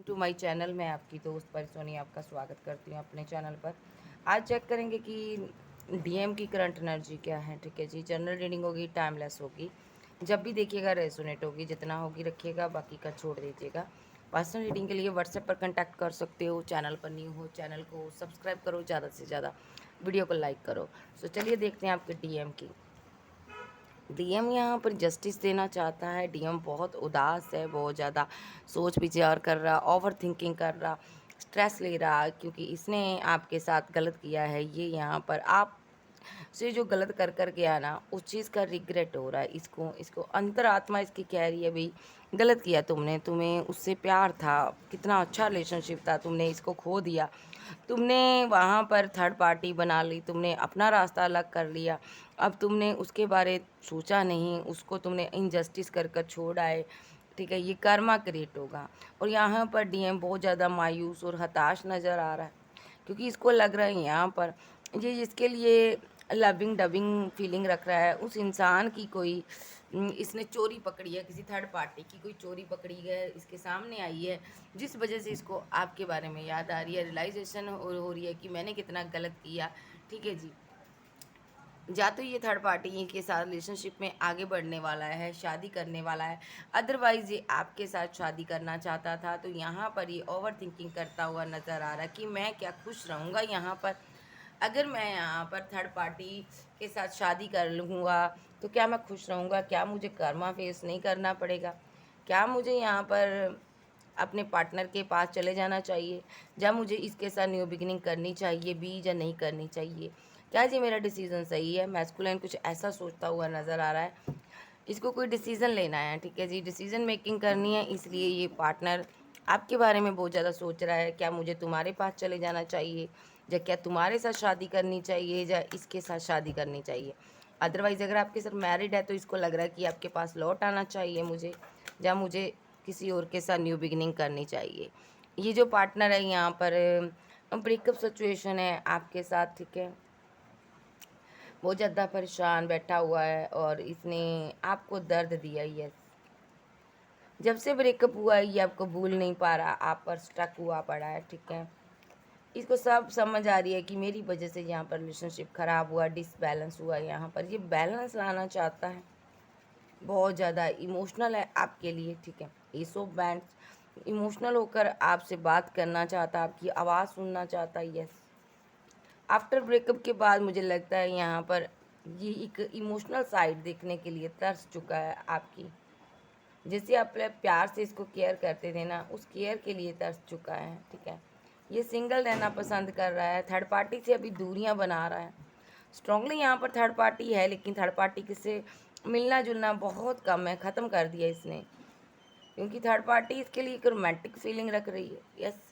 To my channel. मैं आपकी दोस्त परसोनी आपका स्वागत करती हूँ अपने चैनल पर। आज चेक करेंगे कि डीएम की करंट एनर्जी क्या है। ठीक है जी, जनरल रीडिंग होगी, टाइमलेस होगी। जब भी देखिएगा रेजोनेट होगी, जितना होगी रखिएगा, बाकी का छोड़ दीजिएगा। पर्सनल रीडिंग के लिए व्हाट्सएप पर कांटेक्ट कर सकते हो। चैनल पर न्यू हो, चैनल को सब्सक्राइब करो, ज़्यादा से ज़्यादा वीडियो को लाइक करो। सो चलिए देखते हैं आपके डीएम की। डीएम यहाँ पर जस्टिस देना चाहता है। डीएम बहुत उदास है, बहुत ज़्यादा सोच विचार कर रहा, ओवर थिंकिंग कर रहा, स्ट्रेस ले रहा, क्योंकि इसने आपके साथ गलत किया है। ये यहाँ पर आप से जो गलत कर गया ना, उस चीज़ का रिग्रेट हो रहा है इसको। इसको अंतरात्मा इसकी कह रही है, भाई गलत किया तुमने, तुम्हें उससे प्यार था, कितना अच्छा रिलेशनशिप था, तुमने इसको खो दिया। तुमने वहाँ पर थर्ड पार्टी बना ली, तुमने अपना रास्ता अलग कर लिया। अब तुमने उसके बारे सोचा नहीं, उसको तुमने इनजस्टिस कर छोड़ आए। ठीक है, ये कर्मा क्रिएट होगा। और यहाँ पर डीएम बहुत ज़्यादा मायूस और हताश नज़र आ रहा है, क्योंकि इसको लग रहा है यहाँ पर ये जिसके लिए लविंग डबिंग फीलिंग रख रहा है, उस इंसान की कोई इसने चोरी पकड़ी है, किसी थर्ड पार्टी की कोई चोरी पकड़ी है, इसके सामने आई है, जिस वजह से इसको आपके बारे में याद आ रही है, रियलाइजेशन हो रही है कि मैंने कितना गलत किया। ठीक है जी, या तो ये थर्ड पार्टी के साथ रिलेशनशिप में आगे बढ़ने वाला है, शादी करने वाला है, अदरवाइज़ ये आपके साथ शादी करना चाहता था। तो यहाँ पर ये ओवर थिंकिंग करता हुआ नज़र आ रहा है कि मैं क्या खुश रहूँगा यहाँ पर, अगर मैं यहाँ पर थर्ड पार्टी के साथ शादी कर लूँगा तो क्या मैं खुश रहूँगा, क्या मुझे कर्मा फेस नहीं करना पड़ेगा, क्या मुझे यहाँ पर अपने पार्टनर के पास चले जाना चाहिए, या मुझे इसके साथ न्यू बिगिनिंग करनी चाहिए भी या नहीं करनी चाहिए, क्या जी मेरा डिसीज़न सही है। मैस्कुलिन कुछ ऐसा सोचता हुआ नज़र आ रहा है, इसको कोई डिसीज़न लेना है। ठीक है जी, डिसीज़न मेकिंग करनी है, इसलिए ये पार्टनर आपके बारे में बहुत ज़्यादा सोच रहा है। क्या मुझे तुम्हारे पास चले जाना चाहिए, या क्या तुम्हारे साथ शादी करनी चाहिए, या इसके साथ शादी करनी चाहिए। अदरवाइज़ अगर आपके साथ मैरिड है तो इसको लग रहा है कि आपके पास लौट आना चाहिए मुझे, या मुझे किसी और के साथ न्यू बिगिनिंग करनी चाहिए। ये जो पार्टनर है यहाँ पर ब्रेकअप सिचुएशन है आपके साथ। ठीक है, बहुत ज़्यादा परेशान बैठा हुआ है और इसने आपको दर्द दिया। यस, जब से ब्रेकअप हुआ है ये आपको भूल नहीं पा रहा, आप पर स्टक हुआ पड़ा है। ठीक है, इसको सब समझ आ रही है कि मेरी वजह से यहाँ पर रिलेशनशिप ख़राब हुआ, डिसबैलेंस हुआ। यहाँ पर ये बैलेंस लाना चाहता है, बहुत ज़्यादा इमोशनल है आपके लिए। ठीक है, एस ऑफ बैंड्स, इमोशनल होकर आपसे बात करना चाहता, आपकी आवाज़ सुनना चाहता। यस, आफ्टर ब्रेकअप के बाद मुझे लगता है यहाँ पर ये एक इमोशनल साइड देखने के लिए तरस चुका है आपकी। जैसे आप प्यार से इसको केयर करते थे ना, उस केयर के लिए तरस चुका है। ठीक है, ये सिंगल रहना पसंद कर रहा है, थर्ड पार्टी से अभी दूरियां बना रहा है। स्ट्रांगली यहाँ पर थर्ड पार्टी है, लेकिन थर्ड पार्टी से मिलना जुलना बहुत कम है, ख़त्म कर दिया इसने, क्योंकि थर्ड पार्टी इसके लिए एक रोमांटिक फीलिंग रख रही है। यस,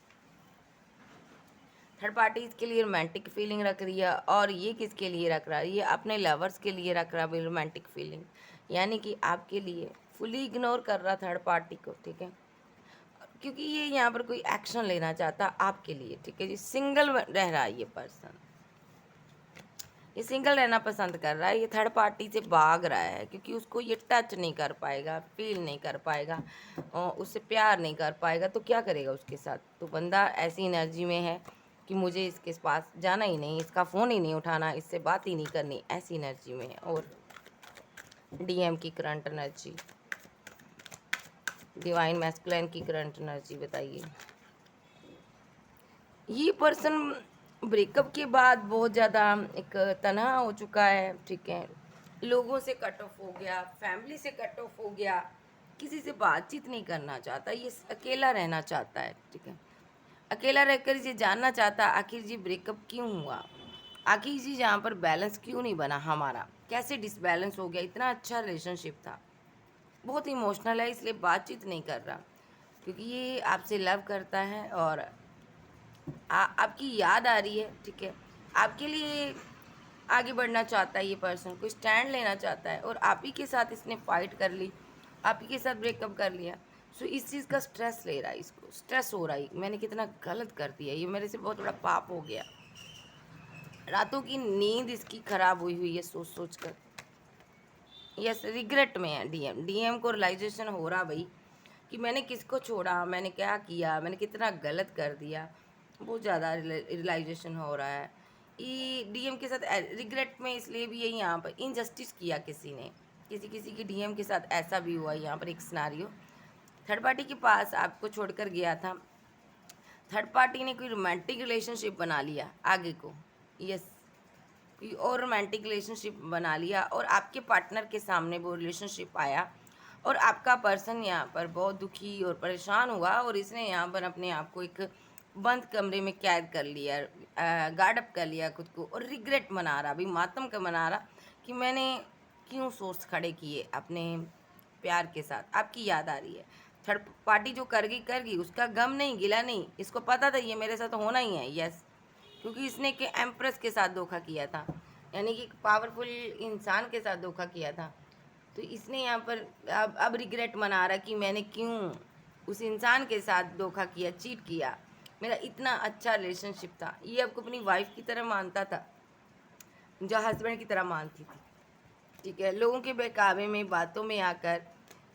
थर्ड पार्टी इसके लिए रोमांटिक फीलिंग रख रही है, और ये किसके लिए रख रहा है, ये अपने लवर्स के लिए रख रहा है रोमांटिक फीलिंग, यानी कि आपके लिए फुली इग्नोर कर रहा थर्ड पार्टी को। ठीक है, क्योंकि ये यहाँ पर कोई एक्शन लेना चाहता आपके लिए। ठीक है जी, सिंगल रह रहा है ये पर्सन, ये सिंगल रहना पसंद कर रहा है, ये थर्ड पार्टी से भाग रहा है, क्योंकि उसको ये टच नहीं कर पाएगा, फील नहीं कर पाएगा, और उससे प्यार नहीं कर पाएगा, तो क्या करेगा उसके साथ। तो बंदा ऐसी एनर्जी में है कि मुझे इसके पास जाना ही नहीं, इसका फ़ोन ही नहीं उठाना, इससे बात ही नहीं करनी, ऐसी एनर्जी में है। और डीएम की करंट एनर्जी, डिवाइन मैस्कुलिन की करंट एनर्जी बताइए। ये पर्सन ब्रेकअप के बाद बहुत ज़्यादा एक तनहा हो चुका है। ठीक है, लोगों से कट ऑफ हो गया, फैमिली से कट ऑफ हो गया, किसी से बातचीत नहीं करना चाहता, ये अकेला रहना चाहता है। ठीक है, अकेला रहकर ये जानना चाहता आखिर ये ब्रेकअप क्यों हुआ, आखिर ये यहाँ पर बैलेंस क्यों नहीं बना हमारा, कैसे डिसबैलेंस हो गया, इतना अच्छा रिलेशनशिप था। बहुत इमोशनल है, इसलिए बातचीत नहीं कर रहा, क्योंकि ये आपसे लव करता है और आपकी याद आ रही है। ठीक है, आपके लिए आगे बढ़ना चाहता है, ये पर्सन को स्टैंड लेना चाहता है, और आप ही के साथ इसने फाइट कर ली, आप ही के साथ ब्रेकअप कर लिया। सो इस चीज़ का स्ट्रेस ले रहा है, इसको स्ट्रेस हो रहा है, मैंने कितना गलत कर दिया, ये मेरे से बहुत बड़ा पाप हो गया। रातों की नींद इसकी खराब हुई है सोच सोच कर। यस, रिग्रेट में है डीएम, डीएम को रियलाइजेशन हो रहा भाई कि मैंने किसको छोड़ा, मैंने क्या किया, मैंने कितना गलत कर दिया। बहुत ज़्यादा रियलाइजेशन हो रहा है। ये डीएम के साथ रिग्रेट में इसलिए भी है, यहाँ पर इनजस्टिस किया किसी ने, किसी किसी के डीएम के साथ ऐसा भी हुआ। यहाँ पर एक सिनारियो, थर्ड पार्टी के पास आपको छोड़कर गया था, थर्ड पार्टी ने कोई रोमांटिक रिलेशनशिप बना लिया आगे को, यस, कोई और रोमांटिक रिलेशनशिप बना लिया और आपके पार्टनर के सामने वो रिलेशनशिप आया और आपका पर्सन यहाँ पर बहुत दुखी और परेशान हुआ और इसने यहाँ पर अपने आप को एक बंद कमरे में कैद कर लिया, गार्ड अप कर लिया खुद को और रिग्रेट मना रहा, अभी मातम का मना रहा कि मैंने क्यों सोर्स खड़े किए अपने प्यार के साथ। आपकी याद आ रही है, थर्ड पार्टी जो कर गई उसका गम नहीं, गिला नहीं, इसको पता था ये मेरे साथ होना ही है, यस, क्योंकि इसने के एम्प्रेस के साथ धोखा किया था, यानी कि एक पावरफुल इंसान के साथ धोखा किया था। तो इसने यहाँ पर अब रिग्रेट मना रहा कि मैंने क्यों उस इंसान के साथ धोखा किया, चीट किया, मेरा इतना अच्छा रिलेशनशिप था। ये आपको अपनी वाइफ की तरह मानता था, जो हस्बैंड की तरह मानती थी, ठीक है। लोगों के बहकावे में, बातों में आकर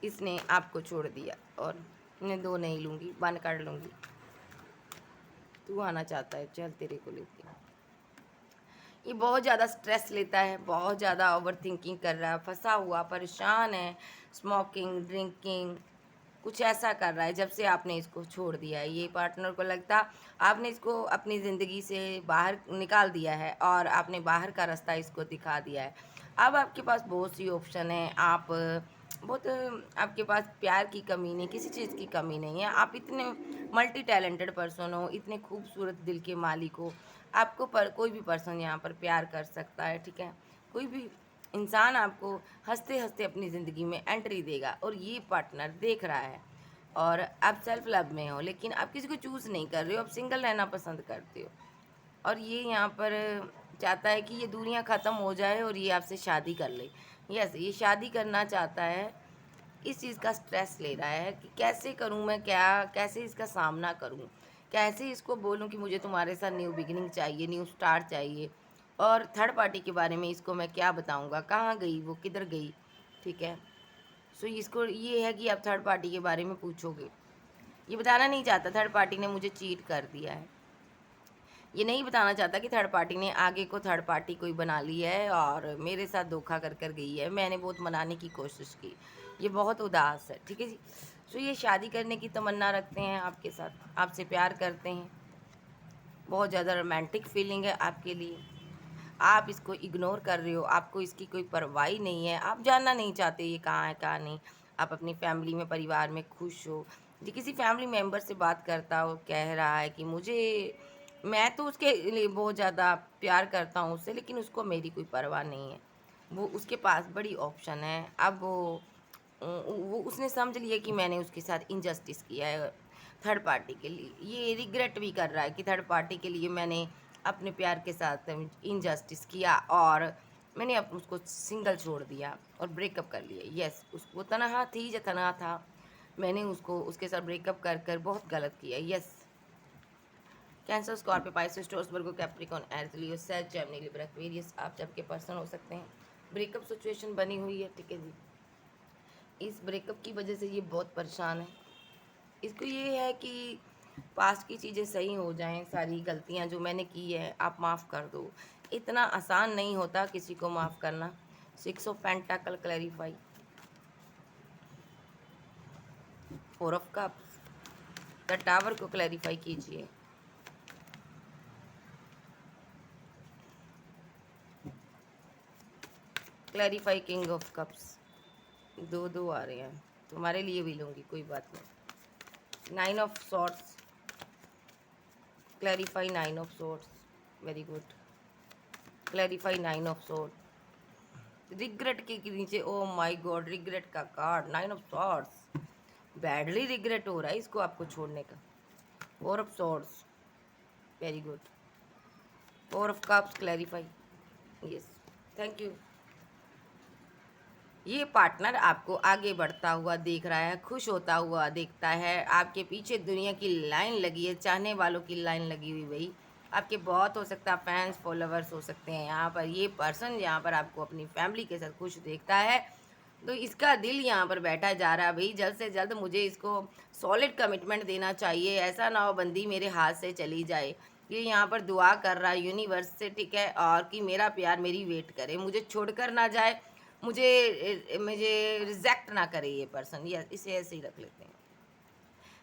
इसने आपको छोड़ दिया और मैं दो नहीं लूँगी, बन कर लूँगी, तू आना चाहता है चल तेरे को लेती हूँ। ये बहुत ज़्यादा स्ट्रेस लेता है, बहुत ज़्यादा ओवर थिंकिंग कर रहा है, फंसा हुआ परेशान है, स्मोकिंग, ड्रिंकिंग, कुछ ऐसा कर रहा है जब से आपने इसको छोड़ दिया है। ये पार्टनर को लगता आपने इसको अपनी ज़िंदगी से बाहर निकाल दिया है और आपने बाहर का रास्ता इसको दिखा दिया है। अब आपके पास बहुत सी ऑप्शन है, आप बहुत, आपके पास प्यार की कमी नहीं, किसी चीज़ की कमी नहीं है। आप इतने मल्टी टैलेंटेड पर्सन हो, इतने खूबसूरत दिल के मालिक हो, आपको पर कोई भी पर्सन यहाँ पर प्यार कर सकता है, ठीक है। कोई भी इंसान आपको हंसते हंसते अपनी ज़िंदगी में एंट्री देगा और ये पार्टनर देख रहा है। और आप सेल्फ लव में हो लेकिन आप किसी को चूज़ नहीं कर रहे हो, आप सिंगल रहना पसंद करते हो और ये यहाँ पर चाहता है कि ये दुनिया ख़त्म हो जाए और ये आपसे शादी कर ले। यस, ये शादी करना चाहता है, इस चीज़ का स्ट्रेस ले रहा है कि कैसे करूँ मैं, क्या कैसे इसका सामना करूँ, कैसे इसको बोलूँ कि मुझे तुम्हारे साथ न्यू बिगिनिंग चाहिए, न्यू स्टार्ट चाहिए। और थर्ड पार्टी के बारे में इसको मैं क्या बताऊँगा, कहाँ गई वो, किधर गई, ठीक है। सो इसको ये है कि आप थर्ड पार्टी के बारे में पूछोगे, ये बताना नहीं चाहता थर्ड पार्टी ने मुझे चीट कर दिया है, ये नहीं बताना चाहता कि थर्ड पार्टी ने आगे को थर्ड पार्टी कोई बना ली है और मेरे साथ धोखा कर कर गई है। मैंने बहुत मनाने की कोशिश की, ये बहुत उदास है, ठीक है जी। सो ये शादी करने की तमन्ना रखते हैं आपके साथ, आपसे प्यार करते हैं, बहुत ज़्यादा रोमांटिक फीलिंग है आपके लिए। आप इसको इग्नोर कर रहे हो, आपको इसकी कोई परवाह ही नहीं है, आप जानना नहीं चाहते ये कहाँ है कहाँ नहीं। आप अपनी फैमिली में, परिवार में खुश हो। जी, किसी फैमिली मेम्बर से बात करता हो, कह रहा है कि मुझे, मैं तो उसके लिए बहुत ज़्यादा प्यार करता हूँ उससे, लेकिन उसको मेरी कोई परवाह नहीं है। वो उसके पास बड़ी ऑप्शन है। अब वो उसने समझ लिया कि मैंने उसके साथ इनजस्टिस किया है थर्ड पार्टी के लिए। ये रिग्रेट भी कर रहा है कि थर्ड पार्टी के लिए मैंने अपने प्यार के साथ इनजस्टिस किया और मैंने उसको सिंगल छोड़ दिया और ब्रेकअप कर लिया। यस, उसको तनहा थी या तनहा था, मैंने उसको उसके साथ ब्रेकअप कर कर बहुत गलत किया। Yes, Cancer, Scorpio, Pisces, Taurus, Virgo, Capricorn, Aries, Leo, Sag, Gemini, Libra, Aquarius, आप सबके पर्सन हो सकते हैं। ब्रेकअप सिचुएशन बनी हुई है, ठीक है जी। इस ब्रेकअप की वजह से ये बहुत परेशान है। इसको ये है कि पास्ट की चीज़ें सही हो जाएं, सारी गलतियां जो मैंने की है आप माफ़ कर दो। इतना आसान नहीं होता किसी को माफ़ करना। 6 of pentacle clarify, 4 of cups, the tower को क्लैरिफाई कीजिए। क्लैरिफाई किंग ऑफ कप्स, दो दो आ रहे हैं, तुम्हारे लिए भी लूँगी, कोई बात नहीं। 9 of swords, clarify 9 of swords, very good. Clarify 9 of swords, regret के नीचे, ओ माय गॉड, रिग्रेट का card 9 of swords, badly regret हो रहा है इसको आपको छोड़ने का। 4 of swords, very good. 4 of cups, clarify, yes, thank you. ये पार्टनर आपको आगे बढ़ता हुआ देख रहा है, खुश होता हुआ देखता है। आपके पीछे दुनिया की लाइन लगी है, चाहने वालों की लाइन लगी हुई भाई। आपके बहुत हो सकता है फैंस, फॉलोवर्स हो सकते हैं यहाँ पर। ये पर्सन यहाँ पर आपको अपनी फैमिली के साथ खुश देखता है तो इसका दिल यहाँ पर बैठा जा रहा है, भाई जल्द से जल्द मुझे इसको सॉलिड कमिटमेंट देना चाहिए, ऐसा ना हो बंदी मेरे हाथ से चली जाए। ये यहाँ पर दुआ कर रहा है यूनिवर्स से, ठीक है, और कि मेरा प्यार मेरी वेट करे, मुझे छोड़कर ना जाए, मुझे रिजेक्ट ना करे ये पर्सन। ये इसे ऐसे ही रख लेते हैं।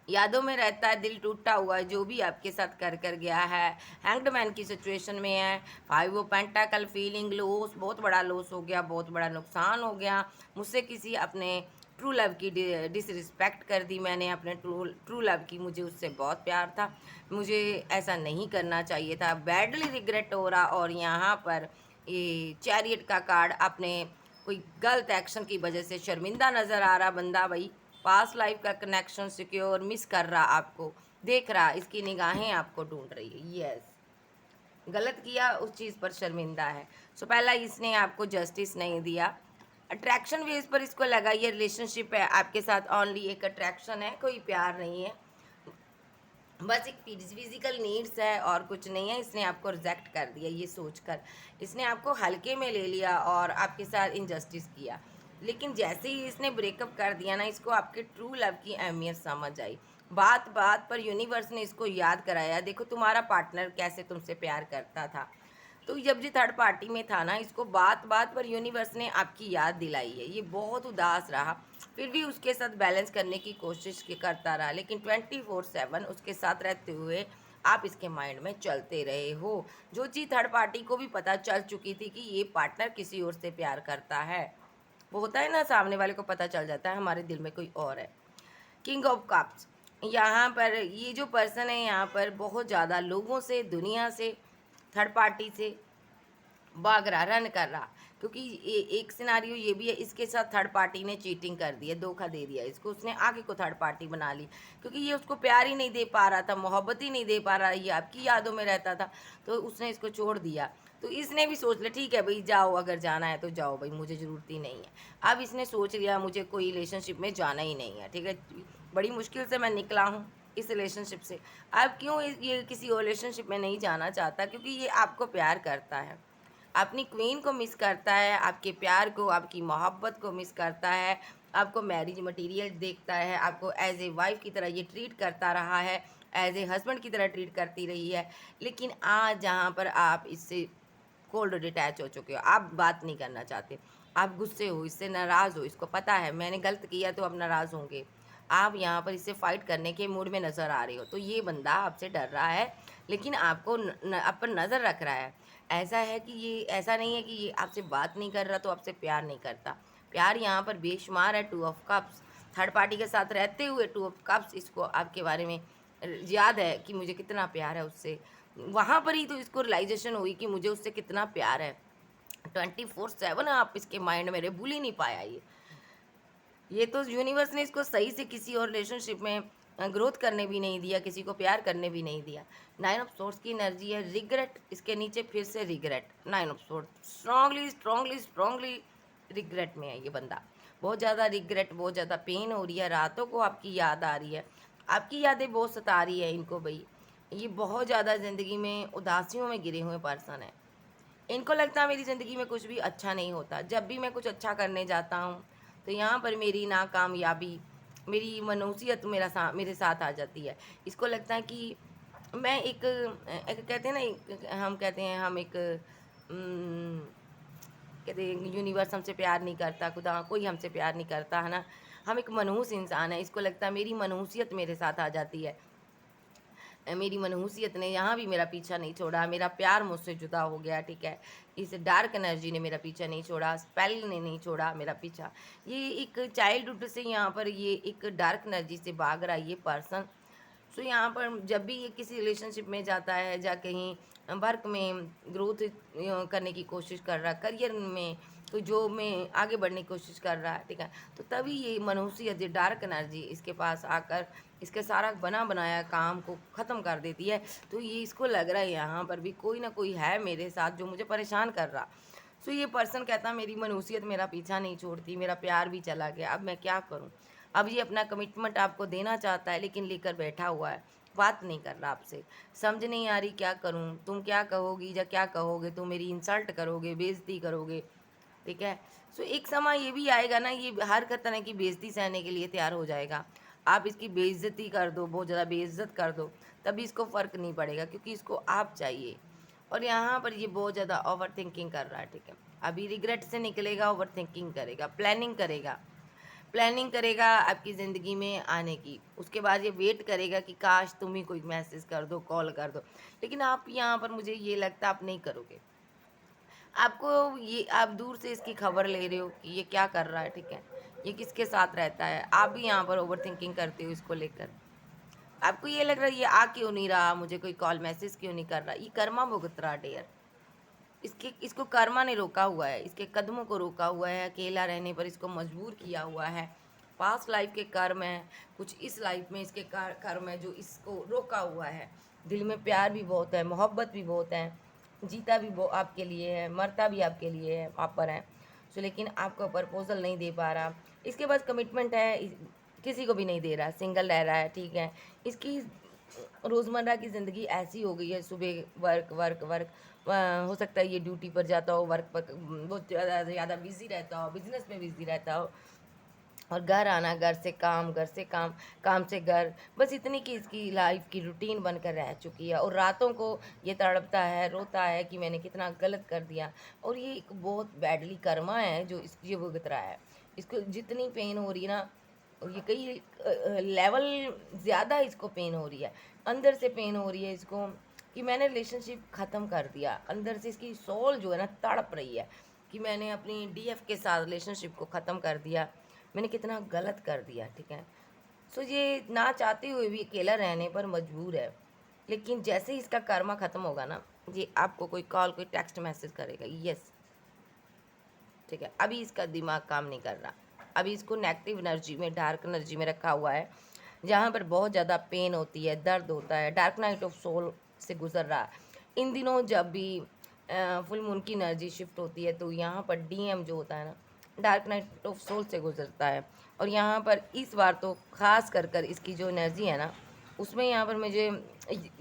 यादों में रहता है, दिल टूटा हुआ है, जो भी आपके साथ कर कर गया है। हैंग्ड मैन की सिचुएशन में है। 5 ऑफ पेंटाकल, फीलिंग लॉस, बहुत बड़ा लॉस हो गया, बहुत बड़ा नुकसान हो गया। मुझसे किसी अपने ट्रू लव की डिसरिस्पेक्ट कर दी मैंने, अपने ट्रू लव की, मुझे उससे बहुत प्यार था, मुझे ऐसा नहीं करना चाहिए था, बैडली रिग्रेट हो रहा। और यहाँ पर ये चैरियट का कार्ड, अपने कोई गलत एक्शन की वजह से शर्मिंदा नज़र आ रहा बंदा, भाई पास्ट लाइफ का कनेक्शन सिक्योर मिस कर रहा, आपको देख रहा, इसकी निगाहें आपको ढूंढ रही है। यस, गलत किया उस चीज़ पर शर्मिंदा है। सो पहला, इसने आपको जस्टिस नहीं दिया। अट्रैक्शन बेस पर इसको लगा ये रिलेशनशिप है आपके साथ, ओनली एक अट्रैक्शन है, कोई प्यार नहीं है, बस एक फिजिकल नीड्स है और कुछ नहीं है। इसने आपको रिजेक्ट कर दिया, ये सोचकर इसने आपको हल्के में ले लिया और आपके साथ इनजस्टिस किया। लेकिन जैसे ही इसने ब्रेकअप कर दिया ना, इसको आपके ट्रू लव की अहमियत समझ आई। बात बात पर यूनिवर्स ने इसको याद कराया, देखो तुम्हारा पार्टनर कैसे तुमसे प्यार करता था। तो जब ये थर्ड पार्टी में था ना, इसको बात बात पर यूनिवर्स ने आपकी याद दिलाई है। ये बहुत उदास रहा, फिर भी उसके साथ बैलेंस करने की कोशिश करता रहा, लेकिन 24/7 उसके साथ रहते हुए आप इसके माइंड में चलते रहे हो। जो चीज़ थर्ड पार्टी को भी पता चल चुकी थी कि ये पार्टनर किसी और से प्यार करता है, वो होता है ना, सामने वाले को पता चल जाता है हमारे दिल में कोई और है। किंग ऑफ कप्स, यहाँ पर ये जो पर्सन है, यहाँ पर बहुत ज़्यादा लोगों से, दुनिया से, थर्ड पार्टी से भाग रहा, रन कर रहा, क्योंकि एक सिनारियो ये भी है, इसके साथ थर्ड पार्टी ने चीटिंग कर दी है, धोखा दे दिया इसको, उसने आगे को थर्ड पार्टी बना ली, क्योंकि ये उसको प्यार ही नहीं दे पा रहा था, मोहब्बत ही नहीं दे पा रहा, ये आपकी यादों में रहता था, तो उसने इसको छोड़ दिया। तो इसने भी सोच लिया, ठीक है भाई जाओ, अगर जाना है तो जाओ भाई, मुझे ज़रूरत ही नहीं है। अब इसने सोच लिया मुझे कोई रिलेशनशिप में जाना ही नहीं है, ठीक है, बड़ी मुश्किल से मैं निकला हूँ इस रिलेशनशिप से। अब क्यों ये किसी और रिलेशनशिप में नहीं जाना चाहता, क्योंकि ये आपको प्यार करता है, अपनी क्वीन को मिस करता है, आपके प्यार को, आपकी मोहब्बत को मिस करता है, आपको मैरिज मटेरियल देखता है, आपको एज ए वाइफ की तरह ये ट्रीट करता रहा है, एज ए हस्बैंड की तरह ट्रीट करती रही है। लेकिन आज जहाँ पर आप इससे कोल्ड डिटैच हो चुके हो, आप बात नहीं करना चाहते, आप गुस्से हो, इससे नाराज़ हो, इसको पता है मैंने गलत किया तो अब नाराज़ होंगे, आप यहाँ पर इससे फाइट करने के मूड में नज़र आ रहे हो, तो ये बंदा आपसे डर रहा है, लेकिन आपको आप पर नज़र रख रहा है। ऐसा है कि ये, ऐसा नहीं है कि ये आपसे बात नहीं कर रहा तो आपसे प्यार नहीं करता, प्यार यहाँ पर बेशुमार है। 2 ऑफ कप्स, थर्ड पार्टी के साथ रहते हुए 2 ऑफ कप्स, इसको आपके बारे में याद है कि मुझे कितना प्यार है उससे, वहाँ पर ही तो इसको रियलाइजेशन हुई कि मुझे उससे कितना प्यार है। 24/7 आप इसके माइंड में रहे, भूल ही नहीं पाया ये तो यूनिवर्स ने इसको सही से किसी और रिलेशनशिप में ग्रोथ करने भी नहीं दिया, किसी को प्यार करने भी नहीं दिया। 9 ऑफ सोर्ड्स की एनर्जी है, रिग्रेट, इसके नीचे फिर से regret. 9 of swords, strongly strongly strongly regret में है ये बंदा, बहुत ज़्यादा रिग्रेट, बहुत ज़्यादा पेन हो रही है, रातों को आपकी याद आ रही है, आपकी यादें बहुत सता रही है इनको भाई। ये बहुत ज़्यादा ज़िंदगी में उदासियों में गिरे हुए पर्सन है, इनको लगता है मेरी ज़िंदगी में कुछ भी अच्छा नहीं होता, जब भी मैं कुछ अच्छा करने जाता हूँ तो यहाँ पर मेरी नाकामयाबी, मेरी मनूसियत मेरे साथ आ जाती है। इसको लगता है कि मैं एक कहते हैं ना, हम कहते हैं हम एक कहते हैं यूनिवर्स हमसे प्यार नहीं करता, खुदा कोई हमसे प्यार नहीं करता है ना, हम एक मनहूस इंसान है, इसको लगता है मेरी मनहूसियत मेरे साथ आ जाती है। मेरी मनहूसियत ने यहाँ भी मेरा पीछा नहीं छोड़ा, मेरा प्यार मुझसे जुदा हो गया, ठीक है, इस डार्क एनर्जी ने मेरा पीछा नहीं छोड़ा, स्पेल ने नहीं छोड़ा मेरा पीछा। ये एक चाइल्डहुड से यहाँ पर ये एक डार्क एनर्जी से भाग रहा है ये पर्सन। सो यहाँ पर जब भी ये किसी रिलेशनशिप में जाता है, या कहीं वर्क में ग्रोथ करने की कोशिश कर रहा है, करियर में कोई जॉब में आगे बढ़ने की कोशिश कर रहा है, ठीक है, तो तभी ये मनहूसियत, ये डार्क एनर्जी इसके पास आकर इसके सारा बना बनाया काम को ख़त्म कर देती है। तो ये इसको लग रहा है यहाँ पर भी कोई ना कोई है मेरे साथ जो मुझे परेशान कर रहा। सो ये पर्सन कहता मेरी मनहूसियत मेरा पीछा नहीं छोड़ती, मेरा प्यार भी चला गया, अब मैं क्या करूँ। अब ये अपना कमिटमेंट आपको देना चाहता है, लेकिन लेकर बैठा हुआ है, बात नहीं कर रहा आपसे, समझ नहीं आ रही क्या करूँ, तुम क्या कहोगी या क्या कहोगे, तुम मेरी इंसल्ट करोगे, बेइज्जती करोगे, ठीक है। सो एक समय ये भी आएगा ना, ये हर तरह की बेइज्जती सहने के लिए तैयार हो जाएगा। आप इसकी बेइज्जती कर दो, बहुत ज़्यादा बेइज्जत कर दो, तभी इसको फ़र्क नहीं पड़ेगा, क्योंकि इसको आप चाहिए। और यहाँ पर ये बहुत ज़्यादा ओवरथिंकिंग कर रहा है, ठीक है। अभी रिग्रेट से निकलेगा, ओवरथिंकिंग करेगा, प्लानिंग करेगा। प्लानिंग करेगा आपकी ज़िंदगी में आने की। उसके बाद ये वेट करेगा कि काश तुम ही कोई मैसेज कर दो, कॉल कर दो। लेकिन आप यहाँ पर, मुझे ये लगता है, आप नहीं करोगे। आपको ये, आप दूर से इसकी खबर ले रहे हो कि ये क्या कर रहा है, ठीक है, ये किसके साथ रहता है। आप भी यहाँ पर ओवरथिंकिंग करते हो इसको लेकर। आपको ये लग रहा है ये आ क्यों नहीं रहा, मुझे कोई कॉल मैसेज क्यों नहीं कर रहा। ये कर्मा भुगत रहा डियर। इसको कर्मा ने रोका हुआ है, इसके कदमों को रोका हुआ है, अकेला रहने पर इसको मजबूर किया हुआ है। पास्ट लाइफ के कर्म है, कुछ इस लाइफ में इसके कर्म है जो इसको रोका हुआ है। दिल में प्यार भी बहुत है, मोहब्बत भी बहुत है, जीता भी वो आपके लिए है, मरता भी आपके लिए है, आप पर है। सो लेकिन आपको प्रपोजल नहीं दे पा रहा। इसके पास कमिटमेंट है, किसी को भी नहीं दे रहा, सिंगल रह रहा है, ठीक है। इसकी रोज़मर्रा की ज़िंदगी ऐसी हो गई है, सुबह वर्क वर्क वर्क। हो सकता है ये ड्यूटी पर जाता हो, वर्क पर बहुत ज़्यादा ज़्यादा बिज़ी रहता हो, बिज़नेस में बिज़ी रहता हो, और घर आना, घर से काम, घर से काम, काम से घर, बस इतनी की इसकी लाइफ की रूटीन बनकर रह चुकी है। और रातों को ये तड़पता है, रोता है कि मैंने कितना गलत कर दिया। और ये एक बहुत बैडली कर्मा है जो ये भुगत रहा है। इसको जितनी पेन हो रही है ना, और ये कई लेवल ज़्यादा इसको पेन हो रही है, अंदर से पेन हो रही है इसको, कि मैंने रिलेशनशिप ख़त्म कर दिया। अंदर से इसकी सोल जो है ना तड़प रही है कि मैंने अपनी डीएफ के साथ रिलेशनशिप को ख़त्म कर दिया, मैंने कितना गलत कर दिया, ठीक है। सो ये ना चाहते हुए भी अकेला रहने पर मजबूर है। लेकिन जैसे ही इसका कर्मा ख़त्म होगा ना, ये आपको कोई कॉल, कोई टेक्स्ट मैसेज करेगा, यस, ठीक है। अभी इसका दिमाग काम नहीं कर रहा, अभी इसको नेगेटिव एनर्जी में, डार्क एनर्जी में रखा हुआ है, जहाँ पर बहुत ज़्यादा पेन होती है, दर्द होता है, डार्क नाइट ऑफ सोल से गुजर रहा है। इन दिनों जब भी फुल मून की एनर्जी शिफ्ट होती है, तो यहाँ पर डीएम जो होता है ना, डार्क नाइट ऑफ सोल से गुजरता है। और यहाँ पर इस बार तो खास कर कर इसकी जो एनर्जी है ना, उसमें यहाँ पर मुझे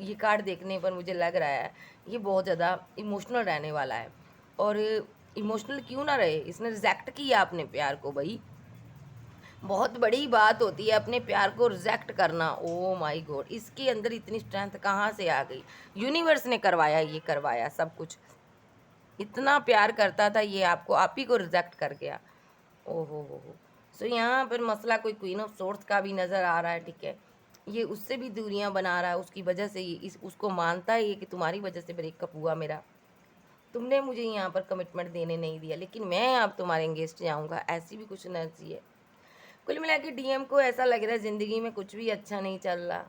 ये कार्ड देखने पर मुझे लग रहा है ये बहुत ज़्यादा इमोशनल रहने वाला है। और इमोशनल क्यों ना रहे, इसने रिजेक्ट किया अपने प्यार को भाई। बहुत बड़ी बात होती है अपने प्यार को रिजेक्ट करना। ओ माय गॉड, इसके अंदर इतनी स्ट्रेंथ कहाँ से आ गई। यूनिवर्स ने करवाया, ये करवाया सब कुछ। इतना प्यार करता था ये आपको, आप ही को रिजेक्ट कर गया। ओ हो। सो यहाँ पर मसला कोई क्वीन ऑफ सोर्स का भी नज़र आ रहा है, ठीक है। ये उससे भी दूरियां बना रहा है, उसकी वजह से ये उसको मानता है ये कि तुम्हारी वजह से ब्रेकअप हुआ मेरा, तुमने मुझे यहाँ पर कमिटमेंट देने नहीं दिया, लेकिन मैं अब तुम्हारे एंगेस्ट जाऊँगा, ऐसी भी कुछ एनर्जी है। कुल मिला के डीएम को ऐसा लग रहा है ज़िंदगी में कुछ भी अच्छा नहीं चल रहा।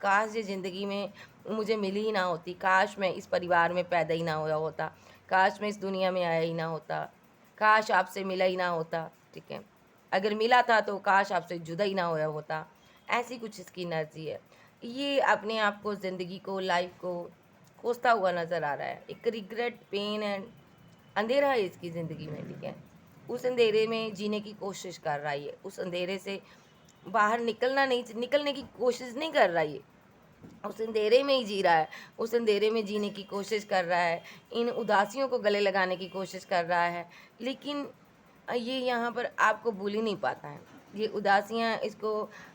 काश ये ज़िंदगी में मुझे मिली ही ना होती, काश मैं इस परिवार में पैदा ही ना हुआ होता, काश मैं इस दुनिया में आया ही ना होता, काश आपसे मिला ही ना होता, ठीक है। अगर मिला था तो काश आपसे जुदा ही ना हुआ होता। ऐसी कुछ इसकी एनर्जी है। ये अपने आप को, ज़िंदगी को, लाइफ को कोसता हुआ नज़र आ रहा है। एक रिग्रेट, पेन एंड अंधेरा है इसकी ज़िंदगी में, ठीक है। उस अंधेरे में जीने की कोशिश कर रहा है ये, उस अंधेरे से बाहर निकलने की कोशिश नहीं कर रहा ये, उस अंधेरे में ही जी रहा है, उस अंधेरे में जीने की कोशिश कर रहा है, इन उदासियों को गले लगाने की कोशिश कर रहा है। लेकिन ये यहाँ पर आपको भूल ही नहीं पाता है। ये उदासियाँ इसको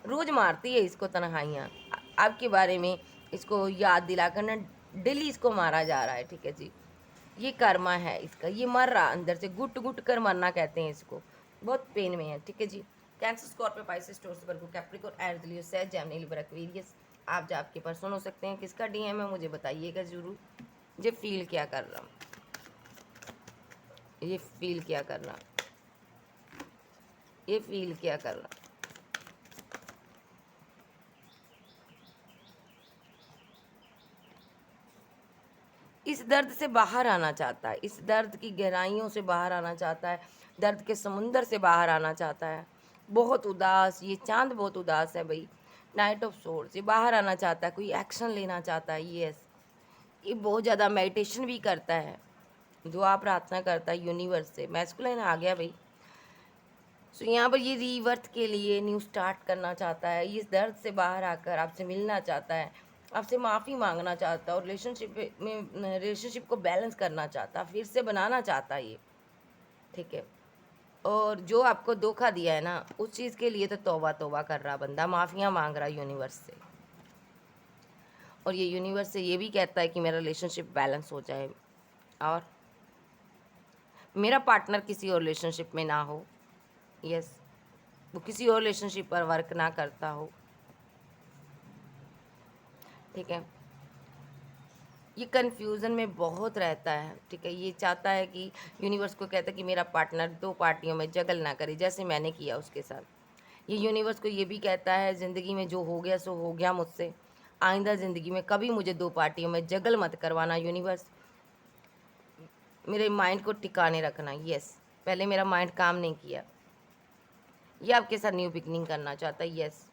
रोज़ मारती है, इसको तन्हाइयाँ आपके बारे में इसको याद दिलाकर ना, डेली इसको मारा जा रहा है, ठीक है जी। ये कर्मा है इसका, ये मर रहा अंदर से, गुट गुट कर मरना कहते हैं इसको, बहुत पेन में है, ठीक है जी। Cancer, Scorpio, Pisces, Taurus, Virgo, Capricorn, Aries, Leo, Sag, Gemini, Libra, Aquarius. आप जो आपके पर्सन हो सकते हैं, किसका डीएम है मुझे बताइएगा ज़रूर। ये फील क्या कर रहा, ये फील क्या कर रहा, ये फील क्या कर रहा। इस दर्द से बाहर आना चाहता है, इस दर्द की गहराइयों से बाहर आना चाहता है, दर्द के समुंदर से बाहर आना चाहता है। बहुत उदास, ये चांद बहुत उदास है भाई। नाइट ऑफ सोर्स, ये बाहर आना चाहता है, कोई एक्शन लेना चाहता है, यस। ये बहुत ज़्यादा मेडिटेशन भी करता है, दुआ प्रार्थना करता है यूनिवर्स से। मैस्कुलाइन आ गया भाई। सो यहाँ पर ये रीबर्थ के लिए न्यू स्टार्ट करना चाहता है, ये इस दर्द से बाहर आकर आपसे मिलना चाहता है, आपसे माफ़ी मांगना चाहता है, और रिलेशनशिप को बैलेंस करना चाहता है, फिर से बनाना चाहता है ये। ठीक है। और जो आपको धोखा दिया है ना, उस चीज़ के लिए तो तौबा तौबा कर रहा बंदा, माफ़ियाँ मांग रहा यूनिवर्स से। और ये यूनिवर्स से ये भी कहता है कि मेरा रिलेशनशिप बैलेंस हो जाए और मेरा पार्टनर किसी और रिलेशनशिप में ना हो। यस, वो किसी और रिलेशनशिप पर वर्क ना करता हो। ठीक है। ये कन्फ्यूज़न में बहुत रहता है। ठीक है। ये चाहता है कि यूनिवर्स को कहता है कि मेरा पार्टनर 2 पार्टियों में जगल ना करे, जैसे मैंने किया उसके साथ। ये यूनिवर्स को ये भी कहता है, ज़िंदगी में जो हो गया सो हो गया मुझसे। आइंदा ज़िंदगी में कभी मुझे 2 पार्टियों में जगल मत करवाना यूनिवर्स। मेरे माइंड को टिकाने रखना। यस, पहले मेरा माइंड काम नहीं किया। ये आपके साथ न्यू बिगिनिंग करना चाहता है। यस,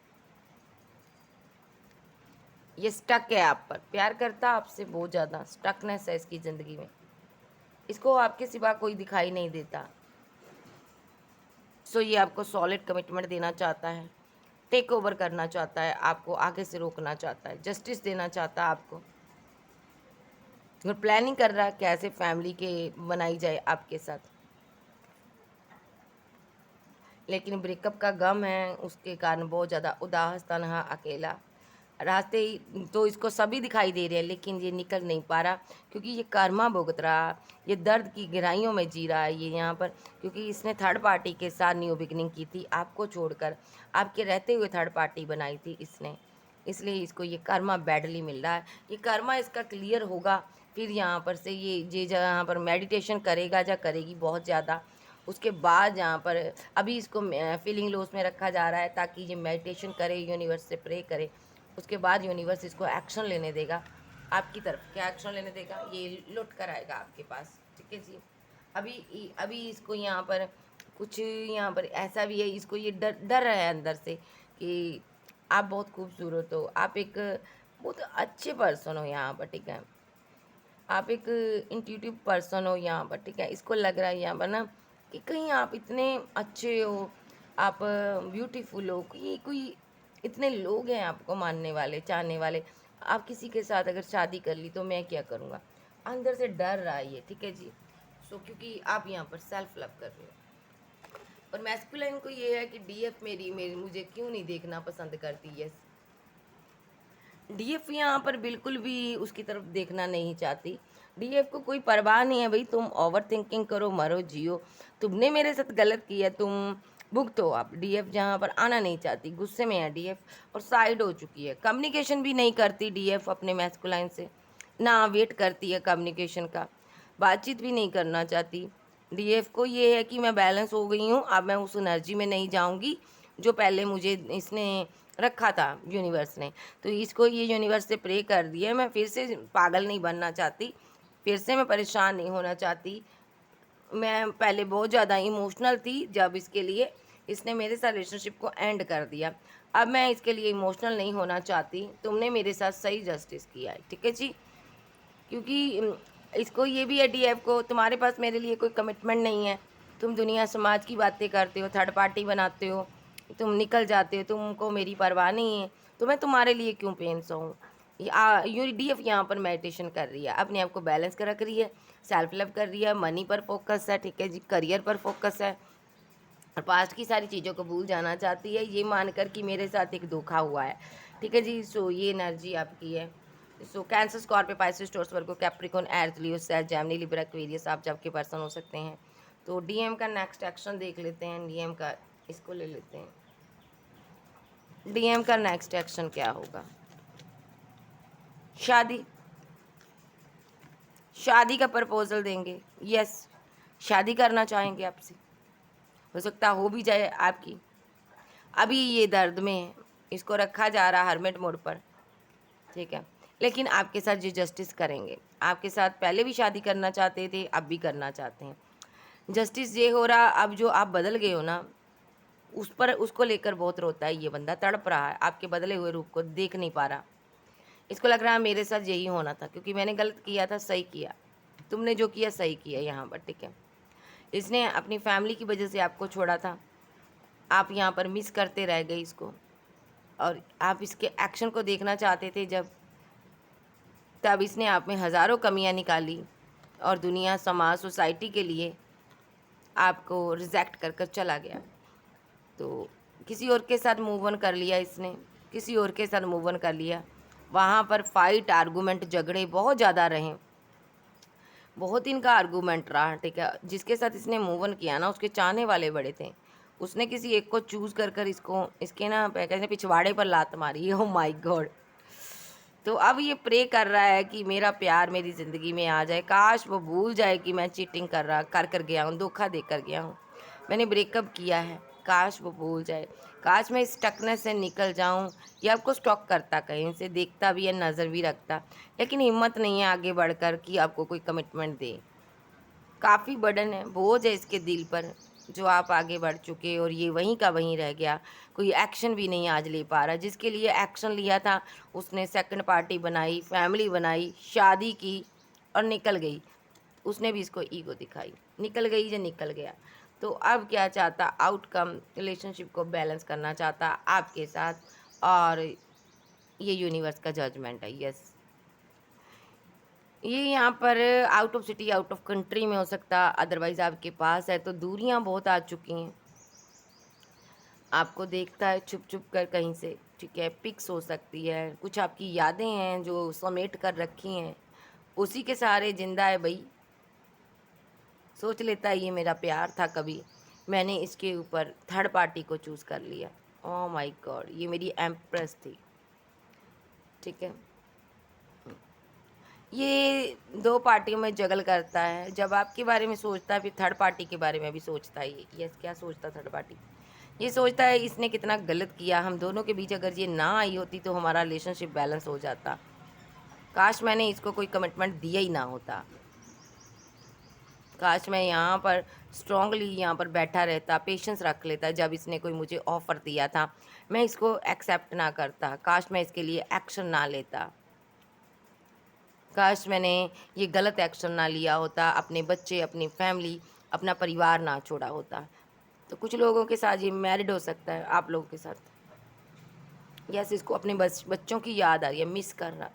ये स्टक है आप पर, प्यार करता आपसे बहुत ज़्यादा, स्टकनेस है इसकी ज़िंदगी में। इसको आपके सिवा कोई दिखाई नहीं देता। सो ये आपको सॉलिड कमिटमेंट देना चाहता है, टेक ओवर करना चाहता है, आपको आगे से रोकना चाहता है, जस्टिस देना चाहता है आपको। और प्लानिंग कर रहा है कैसे फैमिली के बनाई जाए आपके साथ। लेकिन ब्रेकअप का गम है, उसके कारण बहुत ज़्यादा उदास, तन्हा, अकेला। रास्ते ही तो इसको सभी दिखाई दे रहे हैं, लेकिन ये निकल नहीं पा रहा, क्योंकि ये कर्मा भुगत रहा, ये दर्द की गहराइयों में जी रहा है ये यहाँ पर। क्योंकि इसने थर्ड पार्टी के साथ न्यू बिगनिंग की थी, आपको छोड़कर आपके रहते हुए थर्ड पार्टी बनाई थी इसने, इसलिए इसको ये कर्मा बैडली मिल रहा है। ये कर्मा इसका क्लियर होगा, फिर यहाँ पर से ये जहाँ पर मेडिटेशन करेगा या करेगी बहुत ज़्यादा। उसके बाद यहाँ पर अभी इसको फीलिंग लॉस में रखा जा रहा है, ताकि ये मेडिटेशन करे, यूनिवर्स से प्रे करे। उसके बाद यूनिवर्स इसको एक्शन लेने देगा आपकी तरफ। क्या एक्शन लेने देगा? ये लौट कर आएगा आपके पास। ठीक है जी। अभी अभी इसको यहाँ पर कुछ, यहाँ पर ऐसा भी है, इसको ये डर डर रहा है अंदर से कि आप बहुत खूबसूरत हो, आप एक बहुत अच्छे पर्सन हो यहाँ पर। ठीक है, आप एक इंट्यूटिव पर्सन हो यहाँ पर। ठीक है, इसको लग रहा है यहाँ पर ना कि कहीं आप इतने अच्छे हो, आप ब्यूटीफुल हो, कोई इतने लोग हैं आपको मानने वाले, चाहने वाले। आप किसी के साथ अगर शादी कर ली तो मैं क्या करूँगा, अंदर से डर रहा है ये। ठीक है जी। सो क्योंकि आप यहाँ पर सेल्फ लव कर रहे हो, और मैस्कुलाइन को ये है कि डीएफ मेरी मेरी मुझे क्यों नहीं देखना पसंद करती। यस, डीएफ यहाँ पर बिल्कुल भी उसकी तरफ देखना नहीं चाहती। डीएफ को कोई परवाह नहीं है भाई, तुम ओवर थिंकिंग करो, मरो जियो, तुमने मेरे साथ गलत किया, तुम भुगतो। आप डीएफ जहाँ पर आना नहीं चाहती, गुस्से में है डीएफ और साइड हो चुकी है। कम्युनिकेशन भी नहीं करती डीएफ अपने मैस्कुलाइन से, ना वेट करती है कम्युनिकेशन का, बातचीत भी नहीं करना चाहती। डीएफ को ये है कि मैं बैलेंस हो गई हूँ, अब मैं उस एनर्जी में नहीं जाऊँगी जो पहले मुझे इसने रखा था यूनिवर्स ने। तो इसको ये यूनिवर्स से प्रे कर दिया, मैं फिर से पागल नहीं बनना चाहती, फिर से मैं परेशान नहीं होना चाहती। मैं पहले बहुत ज़्यादा इमोशनल थी, जब इसके लिए इसने मेरे साथ रिलेशनशिप को एंड कर दिया। अब मैं इसके लिए इमोशनल नहीं होना चाहती, तुमने मेरे साथ सही जस्टिस किया है। ठीक है जी। क्योंकि इसको ये भी है डीएफ को, तुम्हारे पास मेरे लिए कोई कमिटमेंट नहीं है, तुम दुनिया समाज की बातें करते हो, थर्ड पार्टी बनाते हो, तुम निकल जाते हो, तुमको मेरी परवाह नहीं है, तो मैं तुम्हारे लिए क्यों पेन सहूँ। ये डीएफ यहाँ पर मेडिटेशन कर रही है, अपने आप को बैलेंस कर रख रही है, सेल्फ लव कर रही है, मनी पर फोकस है। ठीक है जी, करियर पर फोकस है, और पास्ट की सारी चीज़ों को भूल जाना चाहती है, ये मानकर कि मेरे साथ एक धोखा हुआ है। ठीक है जी। सो ये एनर्जी आपकी है। सो cancer, Scorpio, Pisces, Taurus, Virgo, Capricorn, earth, लियो, सैज, जेमिनी, लिब्रा, एक्वेरियस, आप जब के पर्सन हो सकते हैं। तो डीएम का नेक्स्ट एक्शन देख लेते हैं। डीएम का इसको ले लेते हैं, डीएम का नेक्स्ट एक्शन क्या होगा। शादी, शादी का प्रपोजल देंगे। यस, शादी करना चाहेंगे आपसे, हो सकता हो भी जाए आपकी। अभी ये दर्द में है, इसको रखा जा रहा हरमेट मोड पर। ठीक है, लेकिन आपके साथ जो जस्टिस करेंगे, आपके साथ पहले भी शादी करना चाहते थे, अब भी करना चाहते हैं। जस्टिस ये हो रहा, अब जो आप बदल गए हो ना, उस पर उसको लेकर बहुत रोता है ये बंदा, तड़प रहा है, आपके बदले हुए रूप को देख नहीं पा रहा। इसको लग रहा है मेरे साथ यही होना था, क्योंकि मैंने गलत किया था, सही किया, तुमने जो किया सही किया यहाँ पर। ठीक है, इसने अपनी फैमिली की वजह से आपको छोड़ा था, आप यहाँ पर मिस करते रह गए इसको, और आप इसके एक्शन को देखना चाहते थे जब, तब इसने आप में हज़ारों कमियां निकाली, और दुनिया, समाज, सोसाइटी के लिए आपको रिजेक्ट कर कर चला गया, तो किसी और के साथ मूव ऑन कर लिया इसने, किसी और के साथ मूव ऑन कर लिया। वहाँ पर फाइट, आर्गूमेंट, झगड़े बहुत ज़्यादा रहे, बहुत इनका आर्गूमेंट रहा, ठीक है। जिसके साथ इसने मूव ऑन किया ना, उसके चाहने वाले बड़े थे। उसने किसी एक को चूज़ कर कर इसको, इसके ना कहते हैं पिछवाड़े पर लात मारी। Oh my God. तो अब ये प्रे कर रहा है कि मेरा प्यार मेरी ज़िंदगी में आ जाए, काश वो भूल जाए कि मैं चीटिंग कर गया हूँ, धोखा दे कर गया हूँ, मैंने ब्रेकअप किया है, काश वो भूल जाए, काश मैं इस स्टकनेस से निकल जाऊँ। ये आपको स्टॉक करता, कहीं से देखता भी है, नज़र भी रखता, लेकिन हिम्मत नहीं है आगे बढ़कर कि आपको कोई कमिटमेंट दे। काफ़ी बर्डन है, बोझ है इसके दिल पर, जो आप आगे बढ़ चुके और ये वहीं का वहीं रह गया। कोई एक्शन भी नहीं आज ले पा रहा। जिसके लिए एक्शन लिया था उसने सेकंड पार्टी बनाई, फैमिली बनाई, शादी की और निकल गई। उसने भी इसको ईगो दिखाई, निकल गई या निकल गया। तो अब क्या चाहता, आउटकम रिलेशनशिप को बैलेंस करना चाहता आपके साथ, और ये यूनिवर्स का जजमेंट है। यस, ये यहाँ पर out of city, out of country में हो सकता, अदरवाइज आपके पास है। तो दूरियाँ बहुत आ चुकी हैं, आपको देखता है छुप छुप कर कहीं से, ठीक है। पिक्स हो सकती है, कुछ आपकी यादें हैं जो समेट कर रखी हैं, उसी के सहारे जिंदा है भाई। सोच लेता है ये मेरा प्यार था कभी, मैंने इसके ऊपर थर्ड पार्टी को चूज़ कर लिया। ओह माय गॉड, ये मेरी एम्प्रेस थी, ठीक है। ये दो पार्टियों में जगल करता है, जब आपके बारे में सोचता है फिर थर्ड पार्टी के बारे में भी सोचता है। ये यस, क्या सोचता थर्ड पार्टी, ये सोचता है इसने कितना गलत किया, हम दोनों के बीच अगर ये ना आई होती तो हमारा रिलेशनशिप बैलेंस हो जाता, काश मैंने इसको कोई कमिटमेंट दिया ही ना होता, काश मैं यहाँ पर स्ट्रांगली यहाँ पर बैठा रहता, पेशेंस रख लेता। जब इसने कोई मुझे ऑफ़र दिया था मैं इसको एक्सेप्ट ना करता, काश मैं इसके लिए एक्शन ना लेता, काश मैंने ये गलत एक्शन ना लिया होता, अपने बच्चे, अपनी फैमिली, अपना परिवार ना छोड़ा होता। तो कुछ लोगों के साथ ये मैरिड हो सकता है, आप लोगों के साथ यस, इसको अपने बच्चों की याद आ रही है, मिस कर रहा।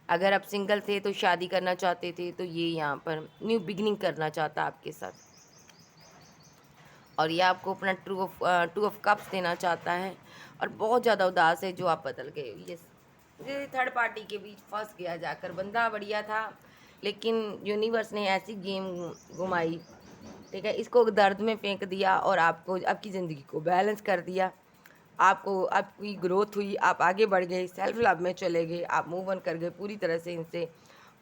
अगर आप सिंगल थे तो शादी करना चाहते थे, तो ये यहाँ पर न्यू बिगिनिंग करना चाहता आपके साथ, और ये आपको अपना टू ऑफ कप्स देना चाहता है, और बहुत ज़्यादा उदास है जो आप बदल गए। ये थर्ड पार्टी के बीच फंस गया जाकर, बंदा बढ़िया था लेकिन यूनिवर्स ने ऐसी गेम घुमाई, ठीक है, इसको दर्द में फेंक दिया और आपको आपकी ज़िंदगी को बैलेंस कर दिया। आपको आपकी ग्रोथ हुई, आप आगे बढ़ गए, सेल्फ लव में चले गए, आप मूव ऑन कर गए पूरी तरह से इनसे।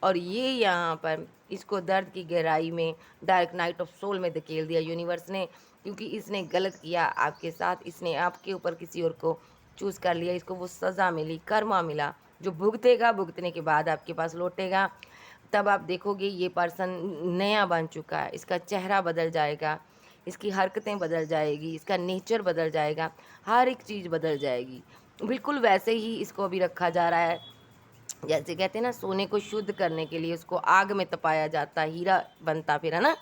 और ये यहाँ पर इसको दर्द की गहराई में, डार्क नाइट ऑफ सोल में धकेल दिया यूनिवर्स ने, क्योंकि इसने गलत किया आपके साथ, इसने आपके ऊपर किसी और को चूज़ कर लिया, इसको वो सज़ा मिली, कर्मा मिला, जो भुगतेगा, भुगतने के बाद आपके पास लौटेगा। तब आप देखोगे ये पर्सन नया बन चुका है, इसका चेहरा बदल जाएगा, इसकी हरकतें बदल जाएगी, इसका नेचर बदल जाएगा, हर एक चीज़ बदल जाएगी। बिल्कुल वैसे ही इसको अभी रखा जा रहा है, जैसे कहते हैं ना, सोने को शुद्ध करने के लिए उसको आग में तपाया जाता है, हीरा बनता फिर, है ना।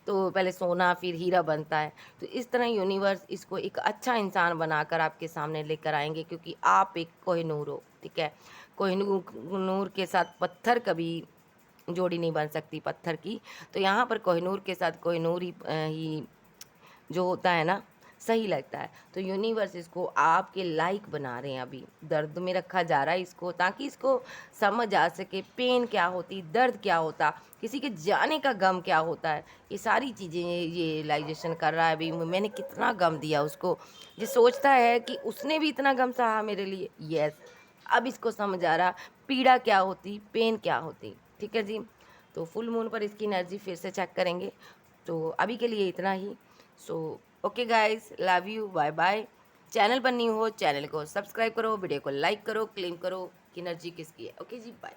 तो पहले सोना फिर हीरा बनता है। तो इस तरह यूनिवर्स इसको एक अच्छा इंसान बनाकर आपके सामने लेकर आएंगे, क्योंकि आप एक कोहिनूर हो, ठीक है। कोहिनूर के साथ पत्थर कभी जोड़ी नहीं बन सकती, पत्थर की। तो यहाँ पर कोहिनूर के साथ कोहिनूर ही जो होता है ना, सही लगता है। तो यूनिवर्स इसको आपके लाइक बना रहे हैं, अभी दर्द में रखा जा रहा है इसको, ताकि इसको समझ आ सके पेन क्या होती, दर्द क्या होता, किसी के जाने का गम क्या होता है। ये सारी चीज़ें ये रियलाइजेशन कर रहा है अभी, मैंने कितना गम दिया उसको। ये सोचता है कि उसने भी इतना गम सहा मेरे लिए। यस, अब इसको समझ आ रहा पीड़ा क्या होती, पेन क्या होती, ठीक है जी। तो फुल मून पर इसकी एनर्जी फिर से चेक करेंगे। तो अभी के लिए इतना ही। So okay guys, love you, bye bye. Channel पर न्यू हो चैनल को सब्सक्राइब करो, वीडियो को लाइक करो, क्लेम करो कि एनर्जी किसकी है। ओके जी, बाय।